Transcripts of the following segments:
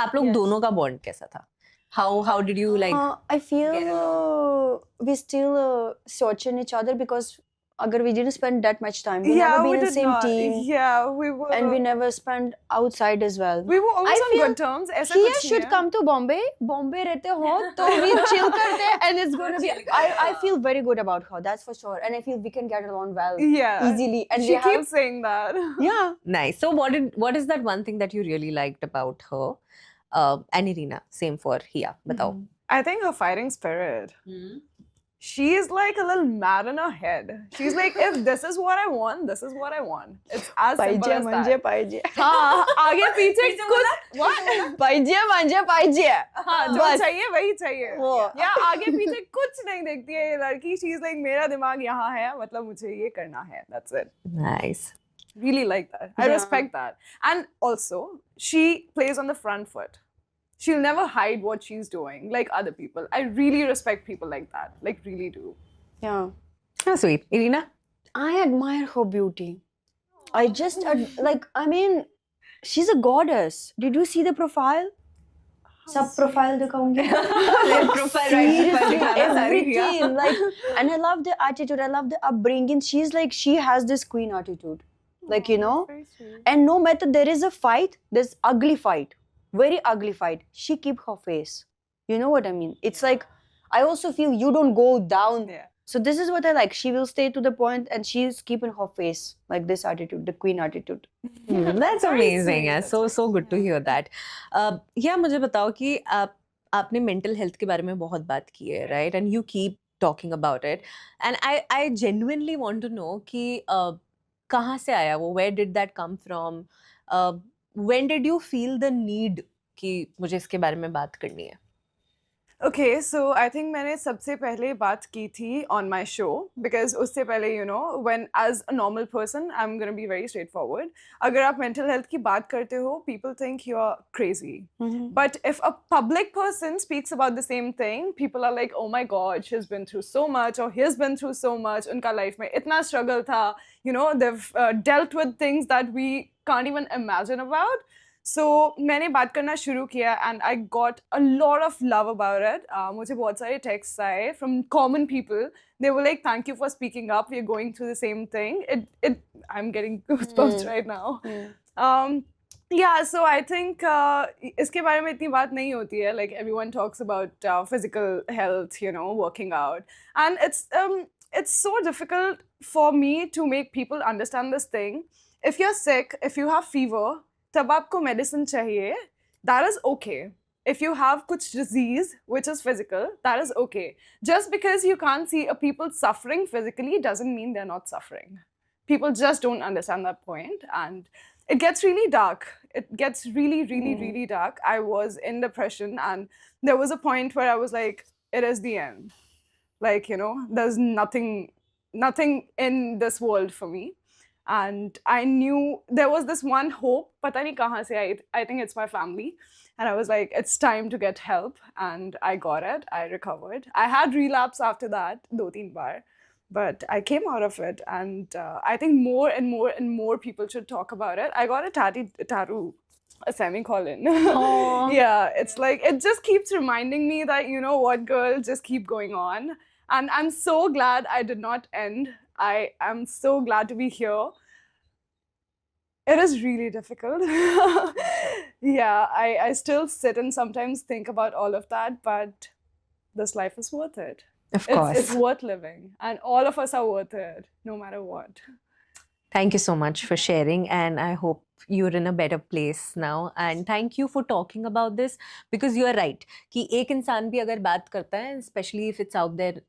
आप लोग दोनों का बॉन्ड कैसा था? How did you like? I feel we still searching each other because agar we didn't spend that much time. We never been in the same team. Yeah, we were. And we never spent outside as well. We were always I on feel good terms. ऐसा Kia कुछ नहीं should है. come to Bombay. Bombay रहते हो तो we chill करते and it's going to be. I feel very good about her. That's for sure. And I feel we can get along well. Yeah. Easily. And she keeps saying that. Yeah. Nice. So what is that one thing that you really liked about her? And Irina, same for Hia. Batao. I think her fighting spirit. She is like a little mad in her head. She's like, if this is what I want, this is what I want. It's as simple as that. पाइजे हाँ, आगे पीछे कुछ what? पाइजे मंजे पाइजे हाँ, जो चाहिए वही चाहिए. वो. या आगे पीछे कुछ नहीं देखती है ये लड़की. She's like, मेरा दिमाग यहाँ है, मतलब मुझे ये करना है. That's it. Nice. Really like that. I respect that. And also, she plays on the front foot. She'll never hide what she's doing like other people. I really respect people like that. Like, really do. Yeah. How sweet. Irina? I admire her beauty. I just, I mean, she's a goddess. Did you see the profile? Sub profile दिखाऊंगी. Profile right. Everything. Like, and I love the attitude. I love the upbringing. She's like, she has this queen attitude. Like, you know. Very sweet. And no matter there is a fight, there's ugly fight. Very ugly fight. She keep her face. You know what I mean? It's like, I also feel you don't go down. Yeah. So this is what I like. She will stay to the point and she's keeping her face. Like this attitude, the queen attitude. That's amazing. Yeah. So good to hear that. Yeah, मुझे बताओ कि आपने mental health के बारे में बहुत बात की है, right? And you keep talking about it. And I genuinely want to know कि कहाँ से आया वो? Where did that come from? When did you feel the need कि मुझे इसके बारे में बात करनी है? Okay, so I think मैंने सबसे पहले बात की थी on my show because उससे पहले you know when as a normal person I'm gonna be very straightforward. अगर आप mental health की बात करते हो, people think you're crazy. But if a public person speaks about the same thing, people are like, oh my God, she's been through so much or he's been through so much. उनका life में इतना struggle था, you know, they've dealt with things that we can't even imagine about. So मैंने बात करना शुरू किया and I got a lot of love about it. मुझे बहुत सारे texts आए from common people. They were like, thank you for speaking up. We're going through the same thing. I'm getting goosebumps right now. Yeah, so I think इसके बारे में इतनी बात नहीं होती है. Like everyone talks about physical health, you know, working out, and it's so difficult for me to make people understand this thing. If you're sick, if you have fever, तब आपको medicine चाहिए. That is okay. If you have kuch disease, which is physical, that is okay. Just because you can't see a people suffering physically doesn't mean they're not suffering. People just don't understand that point, and it gets really dark. It gets really, really, really dark. I was in depression, and there was a point where I was like, it is the end. Like, you know, there's nothing in this world for me. And I knew there was this one hope, pata nahi kahan se aayi. I think it's my family. And I was like, it's time to get help. And I got it. I recovered. I had relapse after that, 2-3 baar. But I came out of it. And I think more and more and more people should talk about it. I got a tattoo, a semicolon. Yeah, it's like, it just keeps reminding me that, you know what, girl, just keep going on. And I'm so glad I did not end. I am so glad to be here. It is really difficult. Yeah, I still sit and sometimes think about all of that, but this life is worth it. Of course. It's worth living. And all of us are worth it, no matter what. Thank you so much for sharing, and I hope you're in a better place now. And thank you for talking about this, because you are right कि एक इंसान भी अगर बात करता है, especially if it's out there,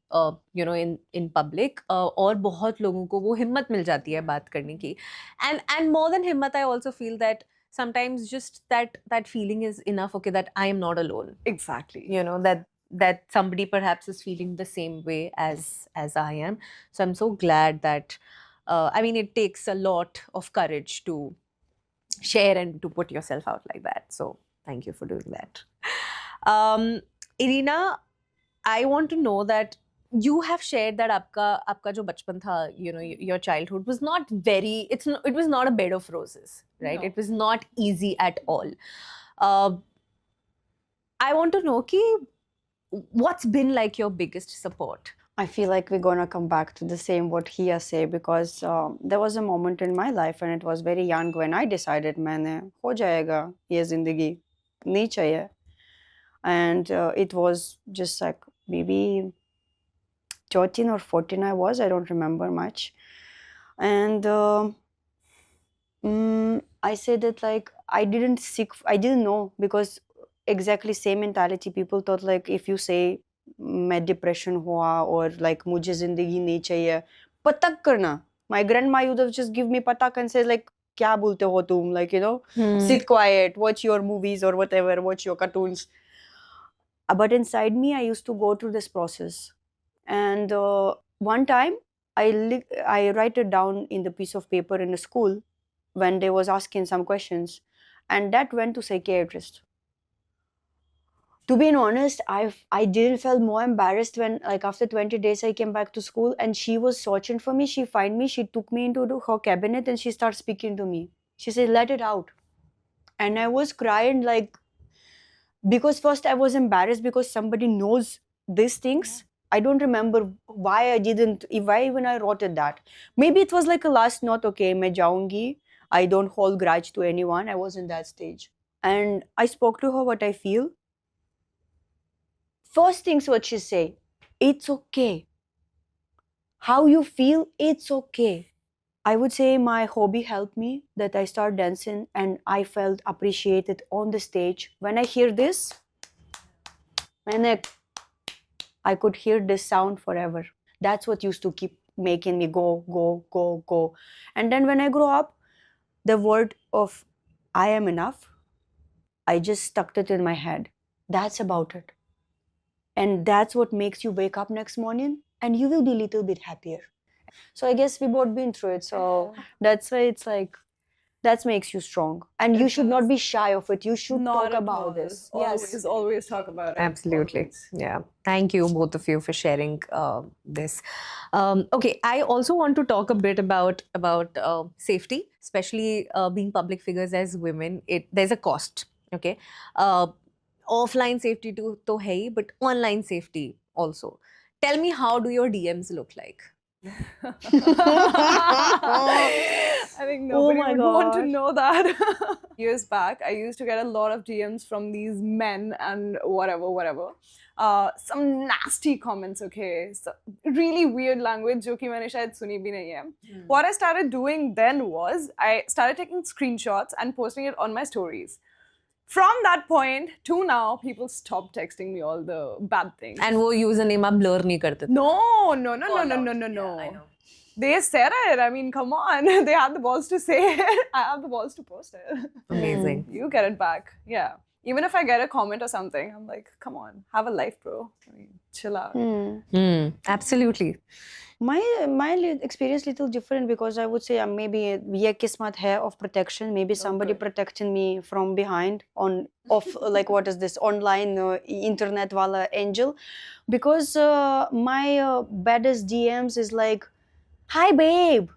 you know, in public, और बहुत लोगों को वो हिम्मत मिल जाती है बात करने की. And more than हिम्मत, I also feel that sometimes just that feeling is enough. Okay, that I am not alone. Exactly. You know, that somebody perhaps is feeling the same way as I am. So I'm so glad that. I mean, it takes a lot of courage to share and to put yourself out like that. So thank you for doing that. Irina, I want to know that you have shared that आपका जो बचपन था, you know, your childhood was not very, it was not a bed of roses, right? No. It was not easy at all. I want to know ki what's been like your biggest support? I feel like we're gonna come back to the same what Hia say, because there was a moment in my life and it was very young when I decided मैंने हो जाएगा ये जिंदगी नहीं चाहिए, and it was just like maybe 13 or 14 I don't remember much, and I say that like I didn't know, because exactly same mentality people thought, like if you say मैं depression हुआ or like मुझे जिंदगी नहीं चाहिए, पतक करना. My grandma would have just give me patak and say like क्या बोलते हो तुम, like you know, sit quiet, watch your movies or whatever, watch your cartoons. But inside me I used to go through this process, and one time I write it down in the piece of paper in the school when they was asking some questions, and that went to psychiatrist. To be honest, I didn't feel more embarrassed when, like, after 20 days I came back to school and she was searching for me. She find me, she took me into her cabinet and she started speaking to me. She said, let it out. And I was crying, like, because first I was embarrassed because somebody knows these things. I don't remember why even I wrote it that. Maybe it was like a last note, okay, मैं जाऊंगी. I don't hold grudge to anyone. I was in that stage. And I spoke to her what I feel. First things what she say, it's okay. How you feel, it's okay. I would say my hobby helped me, that I started dancing and I felt appreciated on the stage. When I hear this, and I could hear this sound forever. That's what used to keep making me go, go, go, go. And then when I grew up, the word of I am enough, I just stuck it in my head. That's about it. And that's what makes you wake up next morning and you will be a little bit happier. So I guess we both been through it. So that's why it's like, that makes you strong. And you should not be shy of it. You should Not talk at about all. this. Always talk about it. Absolutely. Always. Yeah. Thank you, both of you, for sharing this. Okay, I also want to talk a bit about safety, especially being public figures as women. There's a cost. Okay, offline safety to hai, but online safety also. Tell me, how do your DMs look like? I think nobody my would want to gosh. know that. Years back, I used to get a lot of DMs from these men and whatever. Some nasty comments, okay? So, really weird language, jo ki maine shayad suni bhi nahi hai. What I started doing then was, I started taking screenshots and posting it on my stories. From that point to now, people stopped texting me all the bad things. And वो username आप blur नहीं करते थे? No. Yeah, I know. They said it. I mean, come on. They had the balls to say it. I have the balls to post it. Amazing. You get it back. Yeah. Even if I get a comment or something, I'm like, come on, have a life, bro. I mean, chill out. Absolutely. My experience little different, because I would say maybe ye kismat hai of protection. Maybe somebody protecting me from behind of like what is this online internet wala angel, because my baddest DMs is like, hi babe.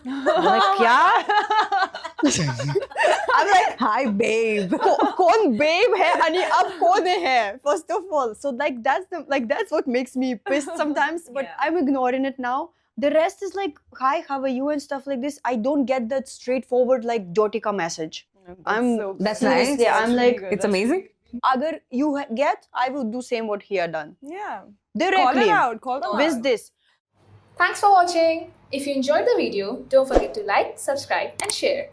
I'm like kya? I'm like, Hi, babe. कौन babe है आणि अब कौन है, first of all. So like that's what makes me pissed sometimes, but I'm ignoring it now. The rest is like, hi, how are you and stuff like this. I don't get that straightforward like Jotika message. That's seriously, nice. I'm like, It's amazing. agar you get, I will do same what he had done. Yeah. Directly. Call them out. With this. Thanks for watching. If you enjoyed the video, don't forget to like, subscribe and share.